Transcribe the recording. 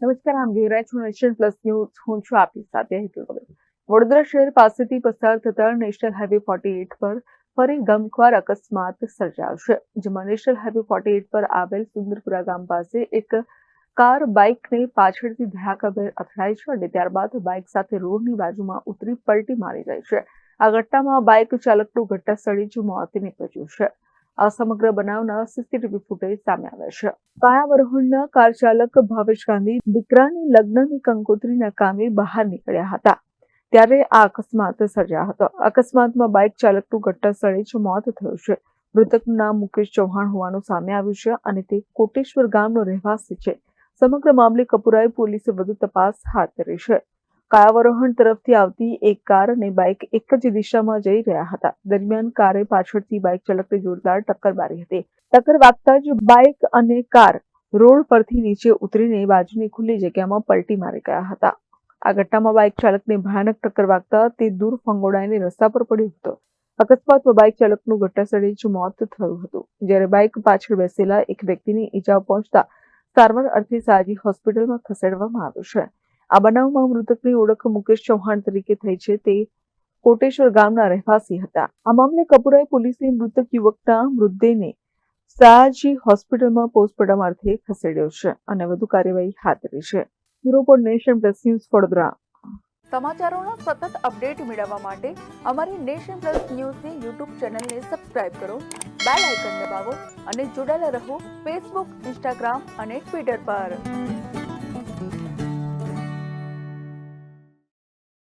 નમસ્કાર, આમ જોઈ રહ્યા છો નેશન પ્લસ ન્યૂઝ. હું છું આપની સાથે હેતુ વગર. વડોદરા શહેર પાસેથી પસાર થતા નેશનલ હાઈવે 48 પર ફરી ગમખ્વાર અકસ્માત સર્જાયો છે, જેમાં નેશનલ હાઈવે 48 પર આવેલ સુંદરપુરા ગામ પાસે એક કાર બાઇકને પાછળથી ધડાકાભેર અથડાઈ છે અને ત્યારબાદ બાઇક સાથે રોડની બાજુમાં ઉતરી પલટી મારી ગઈ છે. આ ઘટનામાં બાઇક ચાલકનું ઘટના સ્થળે જ મોત નીપજ્યું છે. આ સમગ્ર બનાવના સીસીટીવી ફૂટેજ સામે આવ્યા છે. કાયાવરોહણના કાર ચાલક ભાવેશ ગાંધી દીકરાની લગ્નની કંકોત્રીના કામે બહાર નીકળ્યા હતા ત્યારે આ અકસ્માત સર્જાયો હતો. અકસ્માતમાં બાઇક ચાલકનું ઘટના સ્થળે જ મોત થયું છે. મૃતકનું નામ મુકેશ ચૌહાણ હોવાનું સામે આવ્યું છે અને તે કોટેશ્વર ગામનો રહેવાસી છે. સમગ્ર મામલે કપુરાઈ પોલીસે વધુ તપાસ હાથ ધરી છે. કાયાવરોહણ તરફથી આવતી એક કાર અને બાઇક એક જ દિશામાં જઈ રહ્યા હતા. દરમિયાન કારે પાછળથી બાઇક ચાલકને જોરદાર ટક્કર મારી હતી. ટક્કર વાગતા જ બાઇક અને કાર રોડ પરથી નીચે ઉતરીને બાજુની ખુલ્લી જગ્યામાં પલટી મારી ગયા હતા. આ ઘટનામાં બાઇક ચાલકને ભયાનક ટક્કર વાગતા તે દૂર ફંગોળાઈને રસ્તા પર પડ્યો હતો. અકસ્માતમાં બાઇક ચાલકનું ઘટનાસ્થળે જ મોત થયું હતું, જ્યારે બાઇક પાછળ બેસેલા એક વ્યક્તિને ઈજા પહોંચતા સારવાર અર્થે સાજી હોસ્પિટલમાં ખસેડવામાં આવ્યો છે. આ બનાવમાં મૃતકની ઓળખ મુકેશ ચૌહાણ તરીકે થઈ છે. તે કોટેશ્વર ગામના રહેવાસી હતા. આ મામલે કપુરાઈ પોલીસે મૃતક યુવકના મૃતદેહને સાજી હોસ્પિટલમાં પોસ્ટમોર્ટમ અર્થે ખસેડ્યો છે અને વધુ કાર્યવાહી હાથ ધરી છે. Bureau nation plus news Vadodara. સમાચારોના સતત અપડેટ મેળવવા માટે અમારી નેશન પ્લસ ન્યૂઝની યુટ્યુબ ચેનલને સબસ્ક્રાઇબ કરો, બેલ આઇકન દબાવો અને જોડાયેલા રહો ફેસબુક, ઇન્સ્ટાગ્રામ અને ટ્વિટર પર.